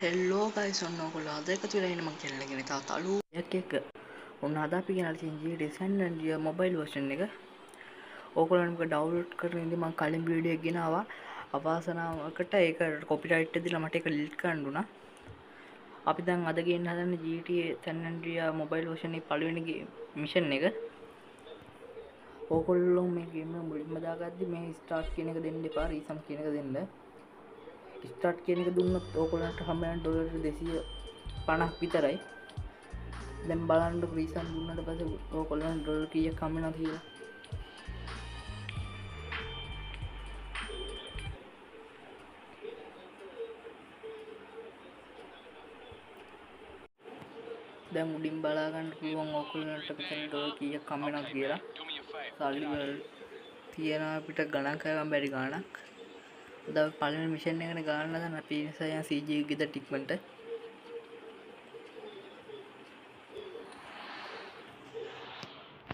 හෙල්ලෝ guys ඔන්න ඔයගොල්ලෝ අද එකතු වෙලා ඉන්න මං channel එකේ තවත් අලුත් එක ඔන්න අද අපි ගෙනල්ලා තියෙන GTA San Andreas mobile version එක. ඕගොල්ලන්ට මේක ඩවුන්ලෝඩ් කරගෙන ඉඳි මං කලින් වීඩියෝ එක ගෙනාවා. අවාසනාවකට ඒක කොපිරයිට් එකක් දීලා මට ඒක ඩිලීට් කරන්න උනා. අපි දැන් අද ගේන්න හදන්නේ GTA San Andreas mobile version එකේ පළවෙනි මිෂන් එක. ඕගොල්ලෝ මේ ගේම මුලින්ම දාගද්දි මේ ස්ටාර්ට් කියන එක දෙන්න එපා, රීසම් කියන එක දෙන්න. ස්ටාර්ට් කියන එක දුන්නොත් ඕගොල්ලන්ට හම්බ වෙන ඩොලර් 250ක් විතරයි. දැන් බලන්න රීසන් දුන්නට පස්සේ ඕගොල්ලන්ට ඩොලර් කීයක් හම්බ වෙනවද කියලා. දැන් උඩින් බලා ගන්න පුළුවන් ඕගොල්ලන්ට මෙතන ඩොලර් කීයක් හම්බ වෙනවද කියලා. සල්ලි වල තියෙන අපිට ගණන් කරගන්න බැරි ගාණක්. දැන් පළවෙනි මිෂන් එකනේ ගාන්න දැන් අපි නිසා යන CG ගෙදර ටික්මන්ට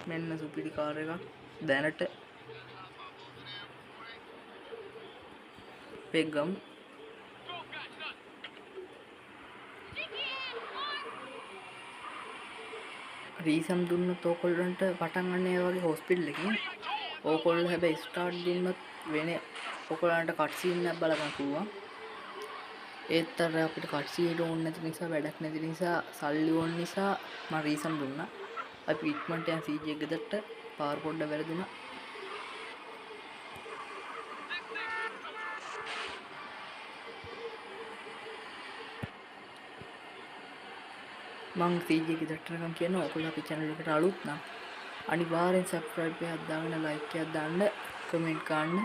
මෙන්න සුපිරි කාර් එකක් දැනට පෙග්ගම් රීසම් දුන්නොත් ඕගොල්ලන්ට පටන් ගන්න ඒ වගේ හොස්පිටල් එකකින් ඕගොල්ලෝ හැබැයි ස්ටාර්ට් දුන්නොත් වෙන ඕගොල්ලන්ට කට් සීන් එකක් බලගන්න පුළුවන්. ඒත් අර අපිට කට් සීන් ඕන නැති නිසා වැඩක් නැති නිසා සල්ලි ඕන නිසා මම රීසම් දුන්නා. අපි ඉක්මනට යන CG එක ගෙදරට පාර පොඩ්ඩ වැරදුනා. මං CG ගෙදරට යනකම් කියනවා ඔයගොල්ලෝ අපේ channel එකට අලුත් නම් අනිවාර්යෙන් subscribe එකක් දාගෙන like එකක් දාන්න comment කරන්න.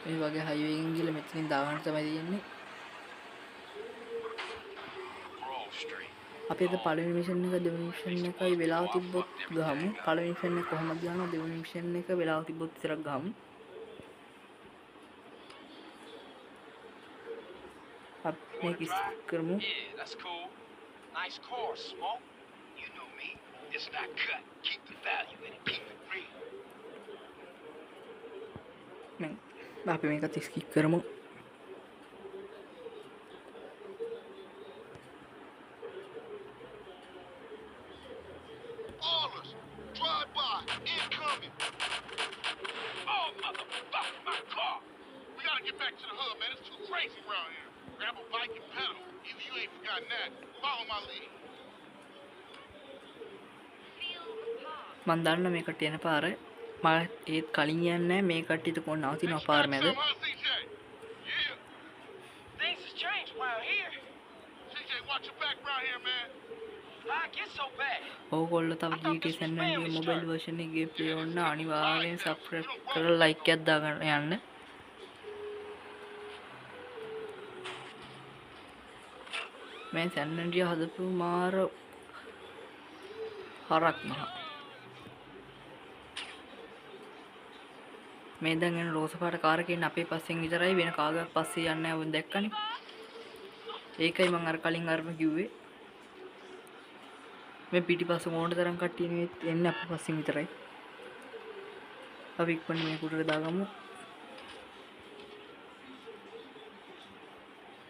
මේ වගේ highway එකකින් ගිහලා මෙතනින් දාගන්න තමයි තියෙන්නේ. අපි අද පළවෙනි මිෂන් එක දෙවෙනි මිෂන් එකයි වෙලාව තිබ්බොත් ගහමු. පළවෙනි මිෂන් එක කොහොමද ගන්නවා දෙවෙනි මිෂන් එක වෙලාව තිබ්බොත් විතරක් ගහමු. අපි මේක ස්කිප් කරමු. That's cool. Nice course, Smoke. You know me. It's not cut. Keep the value in it. Keep it real. අපි මේකත් ස්කිප් කරමු. Orders. Drive by. Incoming. Oh, motherfucker, my car. We gotta get back to the hood, man. It's too crazy around here. Grab a bike and pedal. Either you ain't forgotten that. Follow my lead. මන් දන්න මේ කට්ටිය යන පාර මම ඒත් කලින් යන්නේ නැහැ මේ කට්ටියට කොහොම නවතිනවා පාර මැද. Yeah. Things has changed while here. CJ, watch your back around here, man. I get so bad. ඕගොල්ලෝ තව GTA San Andreas mobile version එකේ play ඔන්න අනිවාර්යෙන් subscribe කරලා like එකක් දාගන්න යන්න. මේ San Andreas හදපු මාර හරක් මහ. මේ දැන් එන රෝස පාට කාර් එකේ ඉන්න අපේ පස්සෙන් විතරයි වෙන කාගේවත් පස්සේ යන්නේ නැහැ වුන් දැක්කනේ. ඒකයි මම අර කලින් අරම කිව්වේ. මේ පිටිපස්ස මොන තරම් කට්ටිය නෙවෙයි එන්නේ අපේ පස්සෙන් විතරයි. අපි ඉක්මනින් මේ කුටට දාගමු.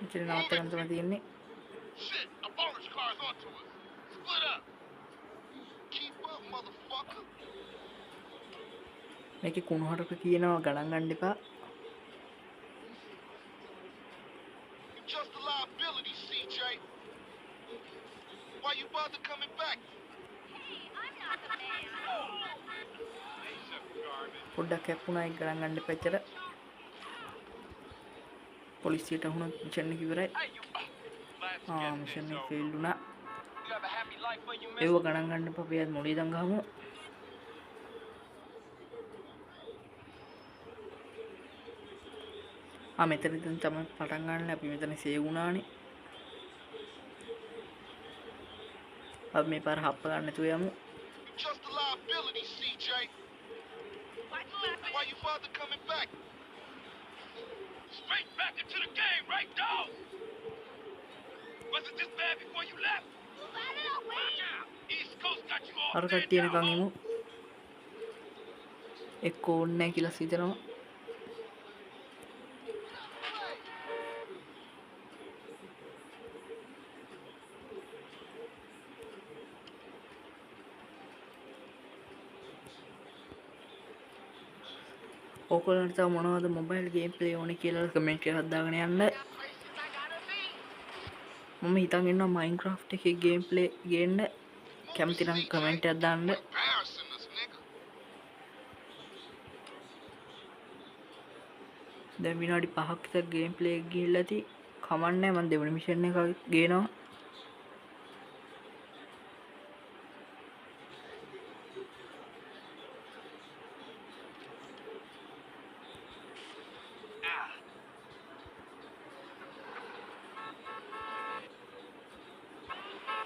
මෙතන නවත්ත ගන්න තමයි තියෙන්නේ. Shit, a bonus car's onto us. Split up. Keep up, motherfucker. මේකේ කුණුහරුප කියනවා ගණන් ගන්න එපා. You're just a liability, CJ. Why you bother coming back? පොඩ්ඩක් කැප්පුණා ඒක ගණන් ගන්න එපා ඇත්තට. පොලිසියට වුණොත් මිෂන් එක ඉවරයි. මිෂන් එක ෆේල් වුණා. ඒව ගණන් ගන්න එපා අපි අද මොළේ ඉඳන් ගහමු. මෙතන ඉතින් තමයි පටන් ගන්න. අපි මෙතන සේව් වුණානේ. අපි මේ පාර හප්ප ගන්න නැතුව යමු. Just a liability, CJ. Why you bother coming back? Straight back into the game, right, dog? Wasn't this bad before you left? East Coast got you all අර කට්ටිය නිකන් එමු. එක්ක ඕනේ නැහැ කියලා හිතනවා. ඕගොල්ලන්ට තව මොනවද මොබයිල් ගේම් ප්ලේ ඕනේ කියලා කමෙන්ට් එකක් දාගෙන යන්න. මම හිතන් ඉන්නවා මයින්ක්‍රාෆ්ට් එකේ ගේම් ප්ලේ ගේන්න. කැමති නම් කමෙන්ට් එකක් දාන්න. Embarrassing us, nigga. දැන් විනාඩි 5ක් විතර ගේම් ප්ලේ එක ගිහිල්ලා ඇති. කමන්නේ මම දෙවෙනි මිෂන් එක ගේනවා.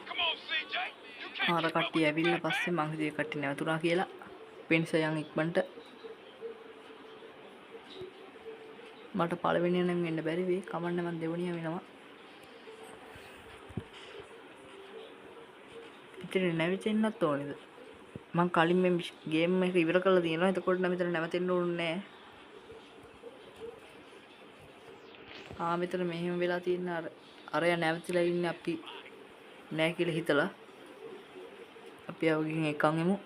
Come on, CJ. You can't ආර keep up කට්ටිය with the ඇවිල්ලා pack, පස්සේ man. මං හිතුවේ කට්ටිය නැවතුණා කියලා. පින්ස යන් ඉක්මනට මට පළවෙනිය නම් වෙන්න බැරි වෙයි. කමන්නේ මම දෙවෙනිය වෙනවා. ඉතින් නැවිතෙන්නත් ඕනේද? මං කලින් මේ ගේම් එක ඉවර කරලා තියෙනවා. එතකොට නම් මෙතන නැවතෙන්න ඕනේ නැහැ. මෙතන මෙහෙම වෙලා තියෙන අරය නැවතිලා ඉන්නේ අපි නෑ කියලා හිතලා. අපි අවගෙන් එකන් එමු.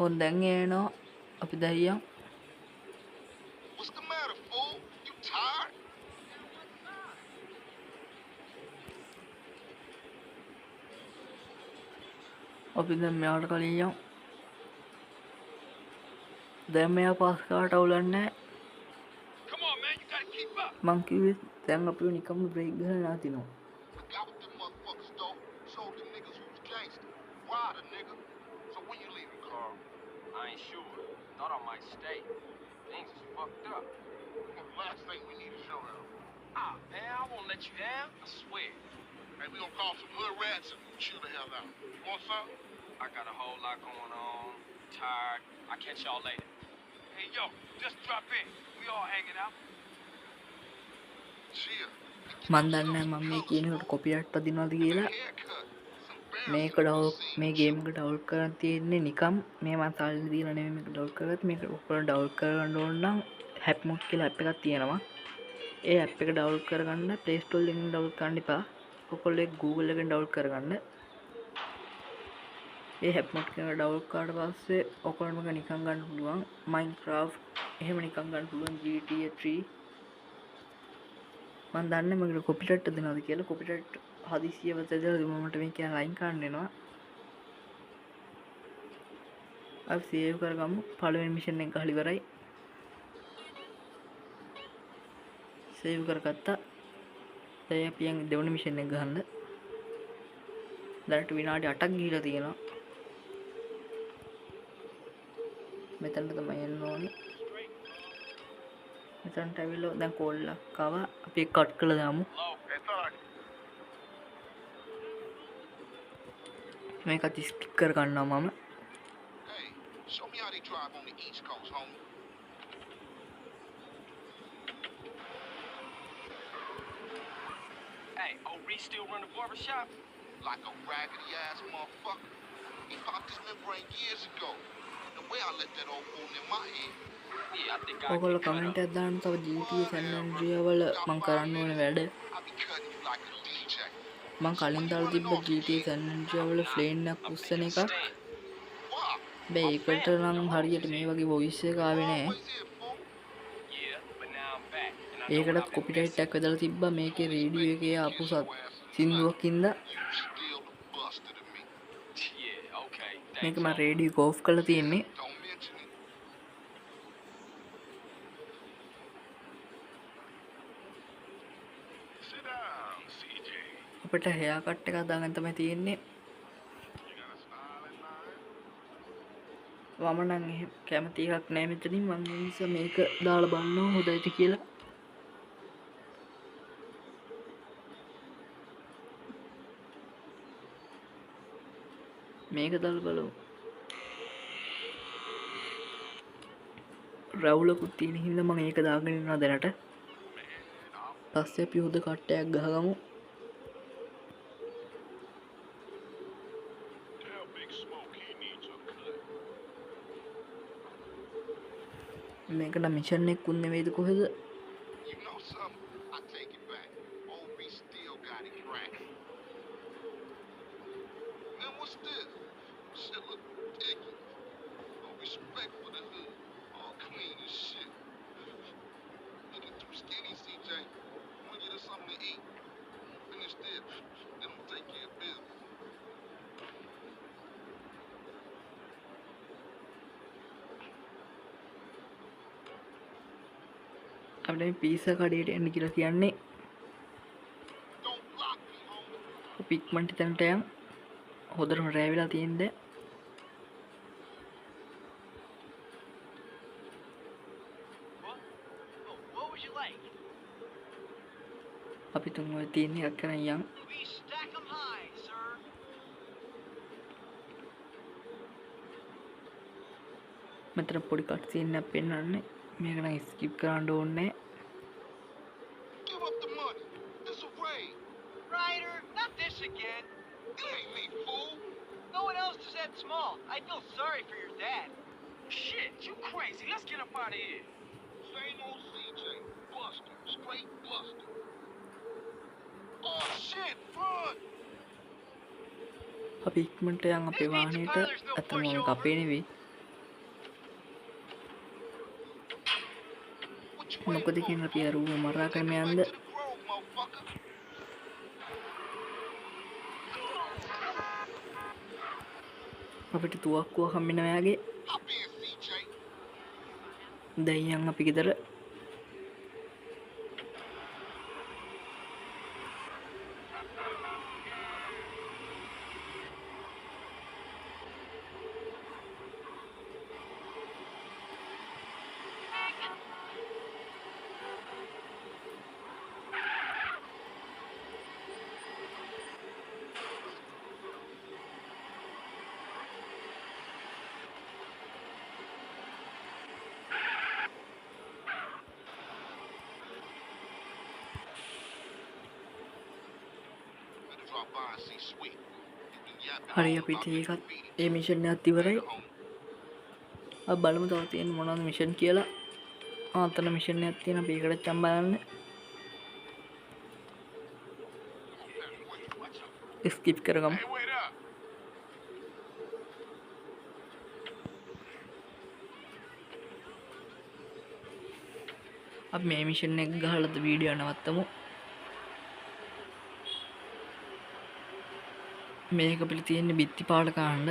ඔන්න දැන් එනවා අපි දැයියන්. What's the matter, fool? You tired? අපි දැන් මෙයාට කලින් යමු. දැන් මෙයා පාස් කාට අවුලන්නේ නැහැ. Come on, man. You gotta keep up. මං කිව්වේ දැන් අපිව නිකම්ම බ්‍රේක් ගහලා නාතිනවා. Forgot what them motherfuckers stole. Showed them niggas who was gangster. Why the nigga? So when you leaving, Carl? I ain't sure. Thought I might stay. Things is fucked up. Well, the last thing we need is your help. Ah, man, I won't let you down. I swear. Hey, we gonna call some hood rats and chill the hell out. You want some? I got a whole lot going on. Tired. I'll catch y'all later. Hey, yo, just drop in. We all hanging out. Chill. මන් දන්නේ නැහැ මම මේ කියනකොට copyright පදිනවද කියලා. මේක මේ game එක ඩවුන්ලෝඩ් කරන් තියෙන්නේ නිකම් මේ මම සල්ලි දීලා නෙමෙයි මේක ඩවුන්ලෝඩ් කරගත්තේ. මේක ඔයගොල්ලෝ ඩවුන්ලෝඩ් කරගන්න ඕන නම් හැප් මොඩ් කියලා ඇප් එකක් තියෙනවා. ඒ ඇප් එක ඩවුන්ලෝඩ් කරගන්න Play Store එකෙන් ඩවුන්ලෝඩ් කරන්න එපා. ඔයගොල්ලෝ ඒක Google එකෙන් ඩවුන්ලෝඩ් කරගන්න. ඒ හැප් මොඩ් එක ඩවුන්ලෝඩ් කරාට පස්සේ ඔයගොල්ලෝ මේක නිකන් ගන්න පුළුවන්. Minecraft එහෙම නිකන් ගන්න පුළුවන්. GTA 3 මම දන්නේ මගේ කොපිරයිට් දෙනවද කියලා. කොපිරයිට් හදිසියෙම තදලා මමට මේ කියන ලයින් කරන්න එනවා. අපි සේව් කරගමු. පළවෙනි මිෂන් එක ගහලා ඉවරයි. සේව් කරගත්තා. දැන් අපි යන් දෙවෙනි මිෂන් එක ගහන්න. දැනට විනාඩි 8ක් ගිහිලා තියෙනවා. මෙතනට තමයි එන්න ඕනේ. මෙතනට ඇවිල්ලා දැන් කෝල් එකක් ආවා. අපි ඒක කට් කරලා දාමු. Hey, thought මේකත් ස්කිප් කර ගන්නවා මම. Hey, show me how they drive on the East Coast, homie. Hey, old Reese still run the barbershop? Like a raggedy ass motherfucker. He popped his membrane years ago. The way I let that old fool in my head. Yeah, I think I ඔයගොල්ලෝ can cut comment up. එකක් දාන්න තව GTA San Andreas වල මම කරන්න ඕනේ වැඩ. I be cutting you like a DJ. මම කලින් දාලා තිබ්බ GTA San Andreas වල ෆ්ලේන් එකක් උස්සන එකක්. Why? හැබැයි ඒකට නම් හරියට මේ වගේ වොයිස් එක ආවේ නැහැ. Always here, fool. Yeah, but now I'm back. And I know what ඒකටත් I've been කොපිරයිට් missing. එකක් වැදලා තිබ්බා මේකේ රේඩියෝ එකේ ආපු සින්දුවක් ඉඳලා. You still the buster to me. Yeah, okay. මේක Thanks. මම රේඩියෝ එක ඕෆ් කරලා තියෙන්නේ. Don't mention it. Sit down, CJ. අපිට හෙයා කට් එකක් දාගන්න තමයි තියෙන්නේ. You got a smile in mind? මම නම් එහෙම කැමති එකක් නැහැ මෙතනින්. මම ඒ නිසා මේක දාලා බලනවා හොඳයිද කියලා. මේක දාලා බලමු. රවුලකුත් තියෙන හින්දා මම ඒක දාගෙන ඉන්නවා දැනට. පස්සේ අපි හොඳ කට්ටයක් ගහගමු. Tell Big Smoke he needs a cut. මේකට මිෂන් එකක් උන්නේ වේද කොහෙද? You know something? I take it back. Old B still got it cracked. Man, what's this? Shit look ridiculous. No respect for the hood. All clean as shit. Looking too skinny, CJ. Wanna get us something to eat? Finish this. Then I'm take care of business. අපිට මේ pizza කඩේට යන්න කියලා කියන්නේ. Don't block me, homie. අපි ඉක්මනට තැනට යන්. හොඳටම රෑ වෙලා තියෙන්නේ. What would you like? අපි තුන් ඔය තියෙන එකක් කරන් යන්. We stack 'em high, sir. මෙතන පොඩි කට් සීන් එකක් පෙන්වන්නේ. මේක නම් ස්කිප් කරන්න ඕනේ. Give up the money. It's a raid. Ryder, not this again. It ain't me, fool. No one else is that small. I feel sorry for your dad. Shit, you crazy. Let's get up out of here. Same old CJ. Buster. Straight Buster. Oh, shit. Run. අපි ඉක්මනට යන් අපේ වාහනේට. අතම මේක අපේ නෙවෙයි. What you මොකද කියන අපි අර ඌව මරාගෙන යන්න. to the grove, motherfucker? අපිට තුවක්කුව හම්බෙනවා යාගේ. Hop in, CJ. දැන් යන් අපි ගෙදර. Better drop by and see Sweet. You been yapping හරි all අපිට about me ඒකත් graffiti. ඒ මිෂන් එකත් ඉවරයි. අපි බලමු තව තියෙන මොනවද මිෂන් කියලා. අතන මිෂන් එකක් තියෙනවා. අපි ඒකට චම් බලන්න. ස්කිප් කරගමු. Hey, wait up. අපි මේ මිෂන් එක ගහලා වීඩියෝ නවත්තමු. මේක අපිට තියෙන්නේ බිත්ති පාට කාණ්ඩ.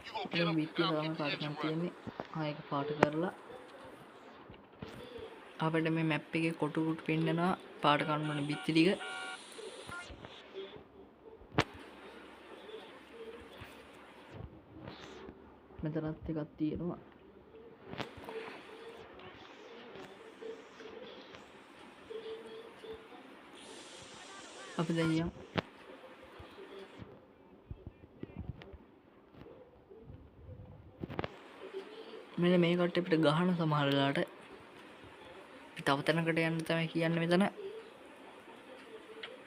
You gonna අපේ get him? බිත්තිය I'll තමයි get the පාට engine කරන් running. තියෙන්නේ. ආයෙක පාට කරලා අපිට මේ මැප් එකේ කොටු කොටු පෙන්නනවා පාට කරන්න ඕනේ බිත්ති ටික. මෙතනත් එකක් තියෙනවා. අපි දැන් යමු. මෙන්න මේ කට්ටිය අපිට ගහන සමහර වෙලාවට තව තැනකට යන්න තමයි කියන්නේ මෙතන.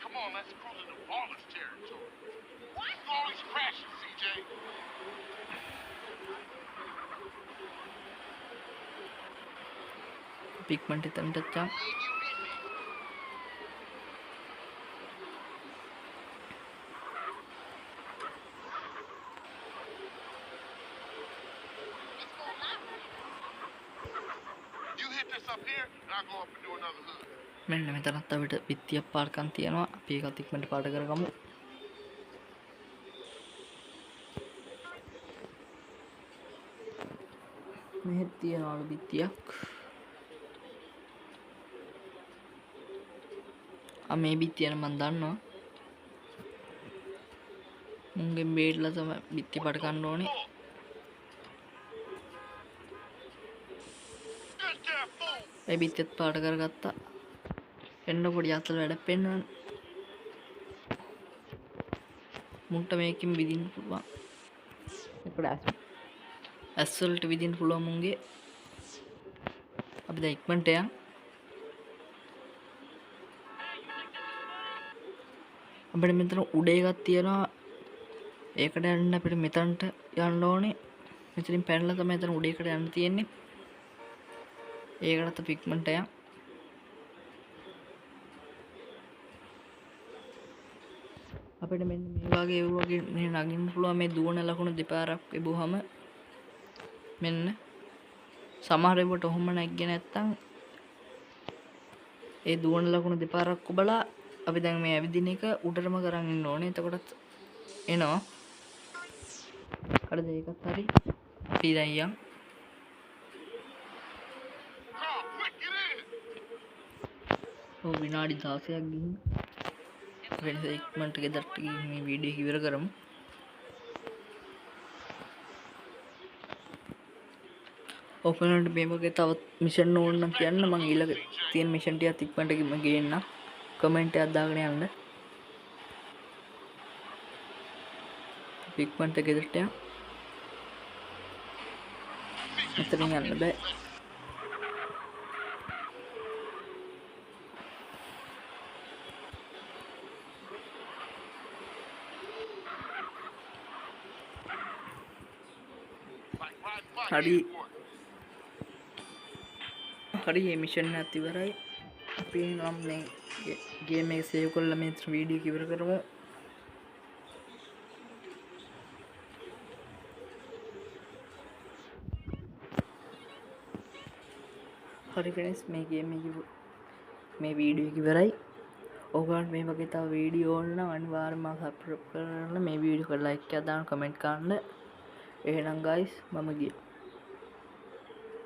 Come on, let's cruise into Ballas territory. What? All these crashes, CJ. පික්මන්ට් එතනට චම්. You hit this up here, and I'll go up and do another hood. මෙන්න මෙතනත් අපිට පිත්තියක් පාර්කම් තියෙනවා. අපි ඒකත් ඉක්මනට පාට කරගමු. මෙහෙත් තියනවලු පිත්තියක්. මේ බිත්තිය නම් මම දන්නවා. මුංගෙන් බේරලා තමයි බිත්ති පාට ගන්න ඕනේ. Good job, fool. ඒ බිත්තියත් පාට කරගත්තා. එන්න පොඩි අතල වැඩක් පෙන්වන්න. මුන්ට මේකෙන් විදින්න පුළුවන්. එකට ඇස්වලට විදින්න පුළුවන් මුන්ගේ. අපි දැන් ඉක්මනට යන්. අපිට මෙතන උඩ එකක් තියෙනවා. ඒකට යන්න අපිට මෙතනට යන්න ඕනේ. මෙතනින් පැනලා තමයි එතන උඩ එකට යන්න තියෙන්නේ. ඒකටත් අපි ඉක්මනට යන්. අපිට මෙන්න මේ වගේ මේ නගින්න පුළුවන් මේ දුවන ලකුණු දෙපාරක් එබුවහම මෙන්න සමහර වෙලට ඔහොම නැග්ගේ නැත්තම් ඒ දුවන ලකුණු දෙපාරක් ඔබලා අපි දැන් මේ ඇවිදින එක උඩටම කරන් ඉන්න ඕනේ. එතකොටත් එනවා. හරිද? ඒකත් හරි. අපි දැන් යන්. ඔව් විනාඩි 16ක් ගිහින් වෙනස ඉක්මනට ගෙදරට ගිහින් මේ වීඩියෝ එක ඉවර කරමු. ඔයාලට මේ වගේ තවත් මිෂන් ඕන නම් කියන්න මම ඊළඟ තියෙන මිෂන් ටිකත් ඉක්මනට ගේන්න. කමෙන්ට් එකක් දාගෙන යන්න. ඉක්මනට ගෙදරට යන්න. මෙතනින් යන්න බෑ. හරි මේ මිෂන් එකත් ඉවරයි. අපි නම් මේ ගේම් එක සේව් කරලා මේ වීඩියෝ එක ඉවර කරමු. හරි ෆ්‍රෙන්ඩ්ස්, මේ ගේම් එක මේ වීඩියෝ එක ඉවරයි. ඔයගොල්ලන්ට මේ වගේ තව වීඩියෝ ඕන නම් අනිවාර්යයෙන්ම සබ්ස්ක්‍රයිබ් කරන්න, මේ වීඩියෝ එකට ලයික් එකක් දාන්න, කමෙන්ට් කරන්න. එහෙනම් guys මම ගියා.